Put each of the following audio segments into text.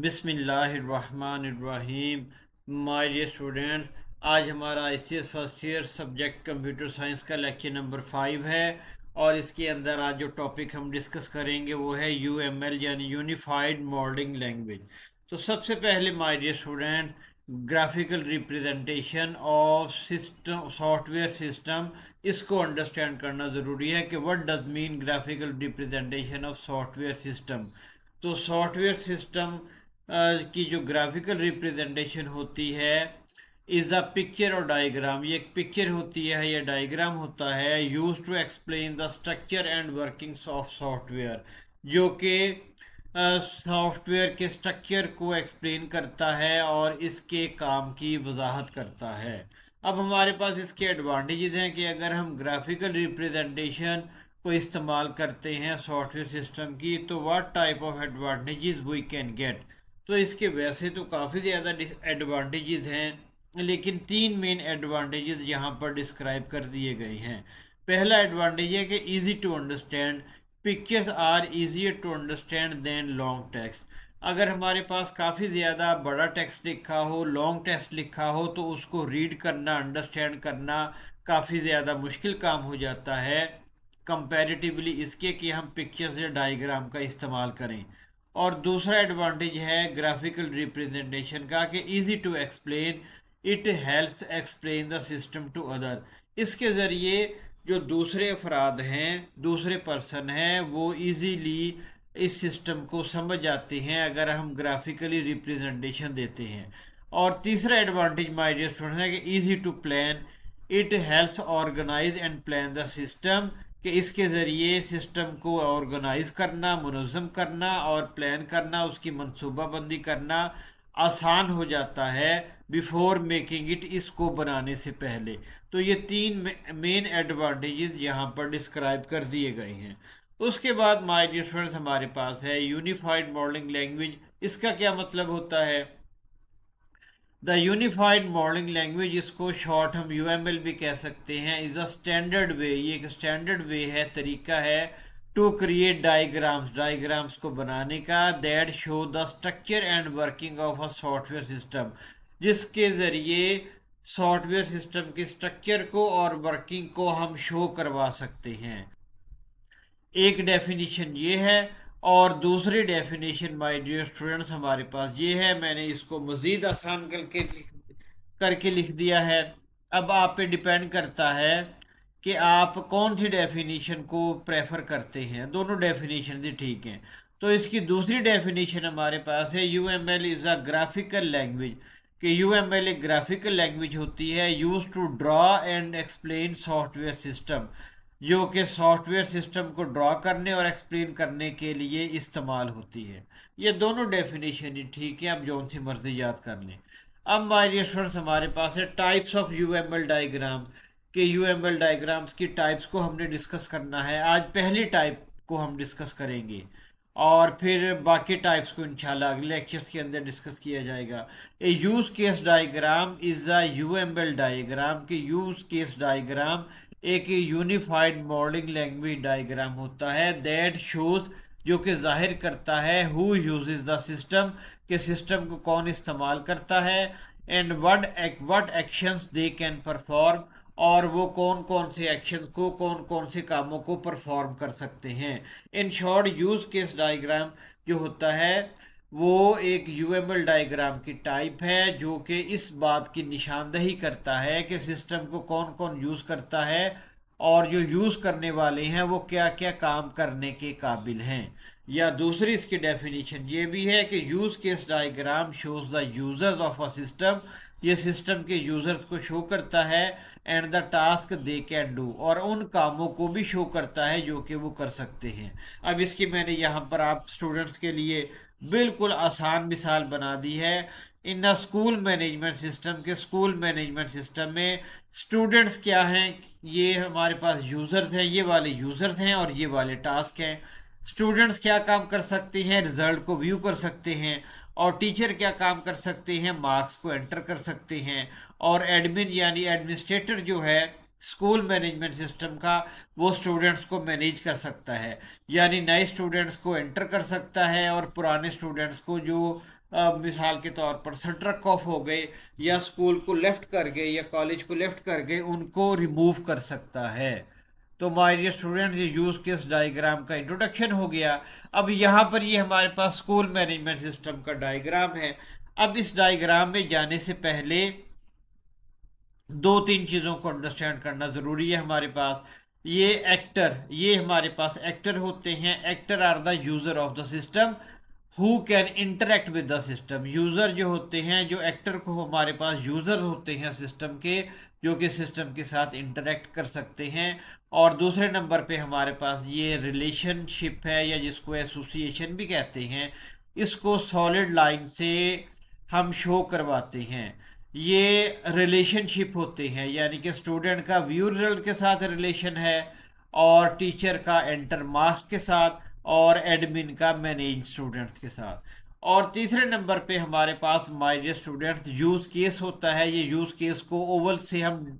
बिस्मिल्लाहिर्रहमानिर्रहीम। My dear students, आज हमारा ICS first year subject computer science का लेक्चर नंबर 5 है। और इसके अंदर आज जो टॉपिक हम डिस्कस करेंगे वो है यूएमएल यानी यूनिफाइड मॉडलिंग लैंग्वेज। तो सबसे पहले my dear students, graphical representation of system software system, इसको अंडरस्टैंड करना ज़रूरी है कि what does mean graphical representation of software system. तो सॉफ्टवेयर सिस्टम की जो ग्राफिकल रिप्रेजेंटेशन होती है इज़ अ पिक्चर और डायग्राम। ये एक पिक्चर होती है या डायग्राम होता है use to explain the structure and workings of software, जो कि सॉफ्टवेयर के स्ट्रक्चर को एक्सप्लेन करता है और इसके काम की वजाहत करता है। अब हमारे पास इसके एडवांटेजेस हैं कि अगर हम ग्राफिकल रिप्रेजेंटेशन को इस्तेमाल करते हैं सॉफ्टवेयर सिस्टम की, तो what type of advantages we can get. तो इसके वैसे तो काफ़ी ज़्यादा एडवांटेजेस हैं, लेकिन तीन मेन एडवांटेजेस यहाँ पर डिस्क्राइब कर दिए गए हैं। पहला एडवांटेज है कि easy to understand, pictures are easier to understand than long text. अगर हमारे पास काफ़ी ज़्यादा बड़ा टेक्स्ट लिखा हो, लॉन्ग टेक्स्ट लिखा हो, तो उसको रीड करना, अंडरस्टैंड करना काफ़ी ज़्यादा मुश्किल काम हो जाता है कंपैरेटिवली इसके कि हम पिक्चर्स या डायग्राम का इस्तेमाल करें। और दूसरा एडवांटेज है ग्राफिकल रिप्रेजेंटेशन का कि easy to explain, it helps explain the system to other. इसके ज़रिए जो दूसरे अफराद हैं, दूसरे पर्सन हैं, वो इजीली इस सिस्टम को समझ जाते हैं अगर हम ग्राफिकली रिप्रेजेंटेशन देते हैं। और तीसरा एडवांटेज माय डियर स्टूडेंट्स है कि easy to plan, it helps organise and plan the system, कि इसके ज़रिए सिस्टम को ऑर्गेनाइज करना, मुनज़्ज़म करना और प्लान करना, उसकी मनसूबाबंदी करना आसान हो जाता है बिफोर मेकिंग इट, इसको बनाने से पहले। तो ये तीन मेन एडवांटेजेस यहाँ पर डिस्क्राइब कर दिए गए हैं। उसके बाद माय डियर स्टूडेंट्स हमारे पास है यूनिफाइड मॉडलिंग लैंग्वेज। इसका क्या मतलब होता है? द यूनिफाइड मॉडलिंग लैंग्वेज, इसको शॉर्ट हम यूएमएल भी कह सकते हैं, इज़ अ स्टैंडर्ड वे, ये एक स्टैंडर्ड वे है, तरीका है टू क्रिएट डायग्राम्स, डायग्राम्स को बनाने का, that show the structure and working of a software system, जिसके ज़रिए सॉफ्टवेयर सिस्टम के स्ट्रक्चर को और वर्किंग को हम शो करवा सकते हैं। एक डेफिनेशन ये है। और दूसरी डेफिनेशन माय डियर स्टूडेंट्स हमारे पास ये है, मैंने इसको मज़ीद आसान करके लिख दिया है। अब आप पे डिपेंड करता है कि आप कौन सी डेफिनेशन को प्रेफर करते हैं। दोनों डेफिनेशन ही ठीक हैं। तो इसकी दूसरी डेफिनेशन हमारे पास है U M L is a graphical language, कि यू एम एल एक ग्राफिकल लैंग्वेज होती है use to draw and explain software system, जो कि सॉफ्टवेयर सिस्टम को ड्रॉ करने और एक्सप्लेन करने के लिए इस्तेमाल होती है। ये दोनों डेफिनेशन ही ठीक है, आप जौन सी मर्जी याद कर लें। अब हमारे स्टूडेंट्स हमारे पास है टाइप्स ऑफ यूएमएल डायग्राम, के यूएमएल डायग्राम्स की टाइप्स को हमने डिस्कस करना है। आज पहली टाइप को हम डिस्कस करेंगे और फिर बाकी टाइप्स को इंशाल्लाह अगले लेक्चर्स के अंदर डिस्कस किया जाएगा। A use case diagram is a UML diagram, के यूज केस डायग्राम एक यूनिफाइड मॉडलिंग लैंग्वेज डायग्राम होता है दैट शोज, जो कि जाहिर करता है हु यूजेस द सिस्टम, के सिस्टम को कौन इस्तेमाल करता है, and what actions they can perform, और वो कौन कौन से एक्शन को, कौन कौन से कामों को परफॉर्म कर सकते हैं। In short use case diagram जो होता है वो एक यूएमएल डायग्राम की टाइप है, जो कि इस बात की निशानदही करता है कि सिस्टम को कौन कौन यूज़ करता है और जो यूज़ करने वाले हैं वो क्या क्या काम करने के काबिल हैं। या दूसरी इसकी डेफिनेशन ये भी है कि use case diagram shows the users of a system, ये सिस्टम के यूजर्स को शो करता है, and the task they can do, और उन कामों को भी शो करता है जो कि वो कर सकते हैं। अब इसकी मैंने यहाँ पर आप स्टूडेंट्स के लिए बिल्कुल आसान मिसाल बना दी है। In the school management system, के स्कूल मैनेजमेंट सिस्टम में स्टूडेंट्स क्या हैं, ये हमारे पास यूज़र्स हैं, ये वाले यूज़र्स हैं और ये वाले टास्क हैं। स्टूडेंट्स क्या काम कर सकते हैं, रिजल्ट को व्यू कर सकते हैं। और टीचर क्या काम कर सकते हैं, मार्क्स को एंटर कर सकते हैं। और एडमिन यानी एडमिनिस्ट्रेटर जो है स्कूल मैनेजमेंट सिस्टम का, वो स्टूडेंट्स को मैनेज कर सकता है, यानी नए स्टूडेंट्स को एंटर कर सकता है और पुराने स्टूडेंट्स को जो मिसाल के तौर पर सटरक ऑफ हो गए या स्कूल को लेफ्ट कर गए या कॉलेज को लेफ्ट कर गए, उनको रिमूव कर सकता है। तो माय डियर स्टूडेंट, ये यूज केस डायग्राम का इंट्रोडक्शन हो गया। अब यहाँ पर ये हमारे पास स्कूल मैनेजमेंट सिस्टम का डायग्राम है। अब इस डायग्राम में जाने से पहले दो तीन चीज़ों को अंडरस्टैंड करना ज़रूरी है हमारे पास। ये हमारे पास एक्टर होते हैं। Actor are the user of the system who can interact with the system. User जो होते हैं, जो एक्टर को हमारे पास यूज़र होते हैं सिस्टम के, जो कि सिस्टम के साथ इंटरेक्ट कर सकते हैं। और दूसरे नंबर पे हमारे पास ये रिलेशनशिप है, या जिसको एसोसिएशन भी कहते हैं। इसको सॉलिड लाइन से हम शो करवाते हैं। ये रिलेशनशिप होते हैं, यानी कि स्टूडेंट का व्यू रिजल्ट के साथ रिलेशन है, और टीचर का एंटर मार्क्स के साथ, और एडमिन का मैनेज स्टूडेंट्स के साथ। और तीसरे नंबर पे हमारे पास my dear students use case होता है। ये यूज केस को ओवल से हम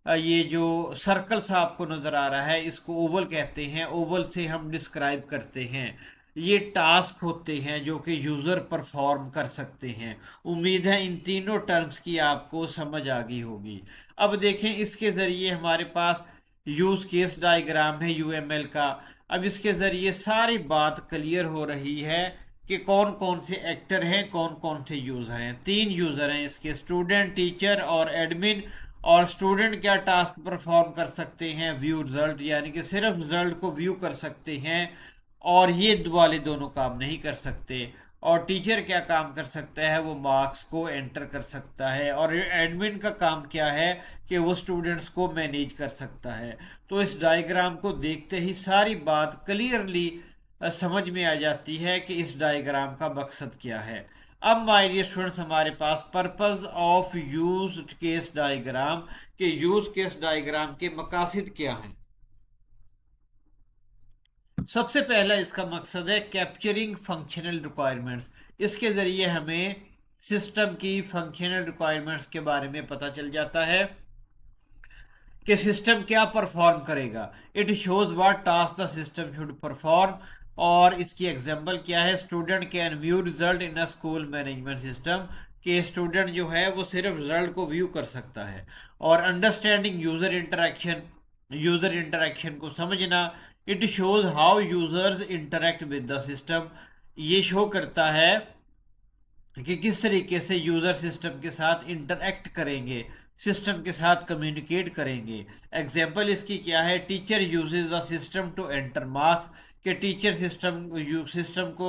ये जो सर्कल सा आपको नजर आ रहा है, इसको ओवल कहते हैं। ओवल से हम डिस्क्राइब करते हैं। ये टास्क होते हैं जो कि यूजर परफॉर्म कर सकते हैं। उम्मीद है इन तीनों टर्म्स की आपको समझ आ गई होगी। अब देखें, इसके जरिए हमारे पास यूज केस डायग्राम है यूएमएल का। अब इसके जरिए सारी बात क्लियर हो रही है कि कौन कौन से एक्टर हैं, कौन कौन से यूजर हैं। तीन यूजर हैं इसके, स्टूडेंट, टीचर और एडमिन। और स्टूडेंट क्या टास्क परफॉर्म कर सकते हैं? व्यू रिजल्ट, यानी कि सिर्फ रिजल्ट को व्यू कर सकते हैं, और ये वाले दोनों काम नहीं कर सकते। और टीचर क्या काम कर सकता है? वो मार्क्स को एंटर कर सकता है। और एडमिन का काम क्या है? कि वो स्टूडेंट्स को मैनेज कर सकता है। तो इस डायग्राम को देखते ही सारी बात क्लियरली समझ में आ जाती है कि इस डायग्राम का मकसद क्या है। अब माय डियर स्टूडेंट्स, हमारे पास purpose of use case diagram के यूज केस डायग्राम के मकासद क्या हैं। सबसे पहला इसका मकसद है कैप्चरिंग फंक्शनल रिक्वायरमेंट्स। इसके ज़रिए हमें सिस्टम की फंक्शनल रिक्वायरमेंट्स के बारे में पता चल जाता है कि सिस्टम क्या परफॉर्म करेगा। It shows what task the system should perform. और इसकी एग्जांपल क्या है? Student can view result in a school management system. कि स्टूडेंट जो है वो सिर्फ रिजल्ट को व्यू कर सकता है। और अंडरस्टैंडिंग यूजर इंटरेक्शन को समझना। It shows how users interact with the system. ये शो करता है कि किस तरीके से यूज़र सिस्टम के साथ इंटरैक्ट करेंगे, सिस्टम के साथ कम्युनिकेट करेंगे। एग्जाम्पल इसकी क्या है? Teacher uses the system to enter marks. के टीचर सिस्टम को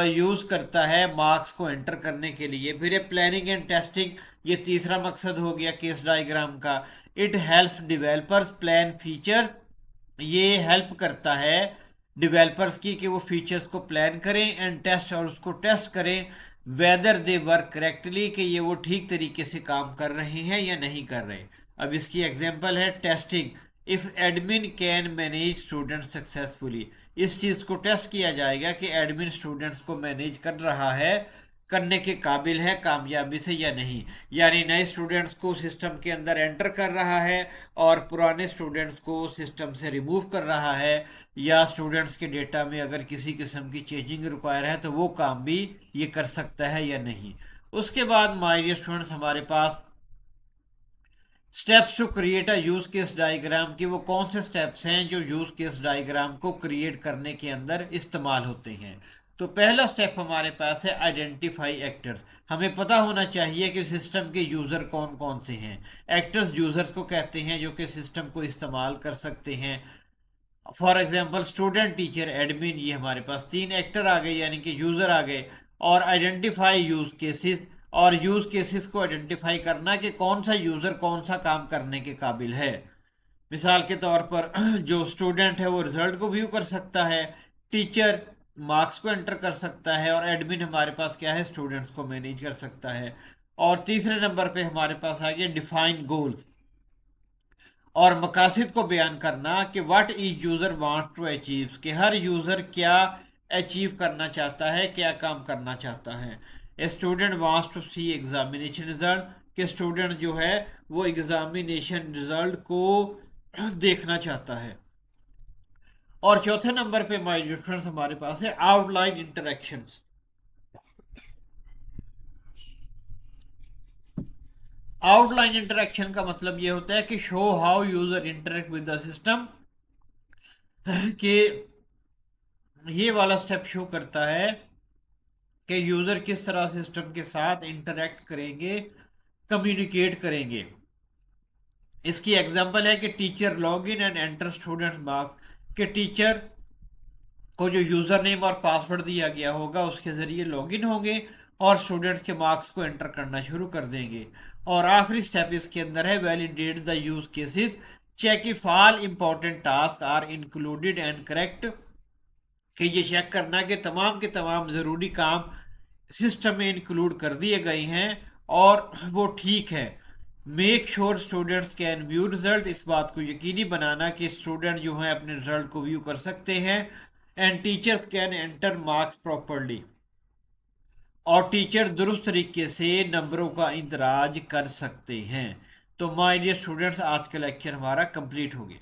यूज़ करता है मार्क्स को एंटर करने के लिए। फिर ये प्लानिंग एंड टेस्टिंग, ये तीसरा मकसद हो गया केस डायग्राम का। It helps developers plan feature. ये हेल्प करता है डिवेलपर्स की कि वो फीचर्स को प्लान करें, एंड टेस्ट, और उसको टेस्ट करें वेदर दे वर्क करेक्टली, कि ये वो ठीक तरीके से काम कर रहे हैं या नहीं कर रहे। अब इसकी एग्जांपल है testing. If admin can manage student successfully. इस चीज़ को टेस्ट किया जाएगा कि एडमिन स्टूडेंट्स को मैनेज कर रहा है, करने के काबिल है कामयाबी से या नहीं। यानी नए स्टूडेंट्स को सिस्टम के अंदर एंटर कर रहा है, और पुराने स्टूडेंट्स को सिस्टम से रिमूव कर रहा है, या स्टूडेंट्स के डेटा में अगर किसी किस्म की चेंजिंग रिक्वायर है तो वो काम भी ये कर सकता है या नहीं। उसके बाद माय डियर स्टूडेंट्स, हमारे पास steps to create a use case diagram की वो कौन से स्टेप्स हैं जो यूज केस डायग्राम को क्रिएट करने के अंदर इस्तेमाल होते हैं। तो पहला स्टेप हमारे पास है आइडेंटिफाई एक्टर्स। हमें पता होना चाहिए कि सिस्टम के यूज़र कौन कौन से हैं। एक्टर्स यूज़र्स को कहते हैं जो कि सिस्टम को इस्तेमाल कर सकते हैं। For example student, teacher, admin, ये हमारे पास तीन एक्टर आ गए, यानी कि यूज़र आ गए। और आइडेंटिफाई यूज केसेस, और यूज केसेस को आइडेंटिफाई करना कि कौन सा यूज़र कौन सा काम करने के काबिल है। मिसाल के तौर पर जो स्टूडेंट है वो रिजल्ट को व्यू कर सकता है, टीचर मार्क्स को एंटर कर सकता है, और एडमिन हमारे पास क्या है? स्टूडेंट्स को मैनेज कर सकता है। और तीसरे नंबर पे हमारे पास आ गया डिफाइन गोल्स, और मकासद को बयान करना कि what each user wants to achieve, कि हर यूज़र क्या अचीव करना चाहता है, क्या काम करना चाहता है। A student wants to see examination result, कि स्टूडेंट जो है वो एग्जामिनेशन रिजल्ट को देखना चाहता है। और चौथे नंबर पे माय डियर फ्रेंड्स हमारे पास है आउटलाइन इंटरेक्शंस। आउटलाइन इंटरेक्शन का मतलब ये होता है कि show how user interact with the system, कि ये वाला स्टेप शो करता है कि यूजर किस तरह सिस्टम के साथ इंटरेक्ट करेंगे, कम्युनिकेट करेंगे। इसकी एग्जांपल है कि teacher log in and enter students marks, कि टीचर को जो यूज़र नेम और पासवर्ड दिया गया होगा उसके ज़रिए लॉगिन होंगे और स्टूडेंट्स के मार्क्स को एंटर करना शुरू कर देंगे। और आखिरी स्टेप इसके अंदर है validate the use cases, check if all important task are included and correct, कि ये चेक करना कि तमाम के तमाम ज़रूरी काम सिस्टम में इंक्लूड कर दिए गए हैं और वो ठीक है। Make sure students can view result, इस बात को यकीनी बनाना कि स्टूडेंट जो हैं अपने रिजल्ट को व्यू कर सकते हैं। And teachers can enter marks properly, और टीचर दुरुस्त तरीके से नंबरों का इंदराज कर सकते हैं। तो माय डियर स्टूडेंट्स, आज का लेक्चर हमारा कंप्लीट हो गया।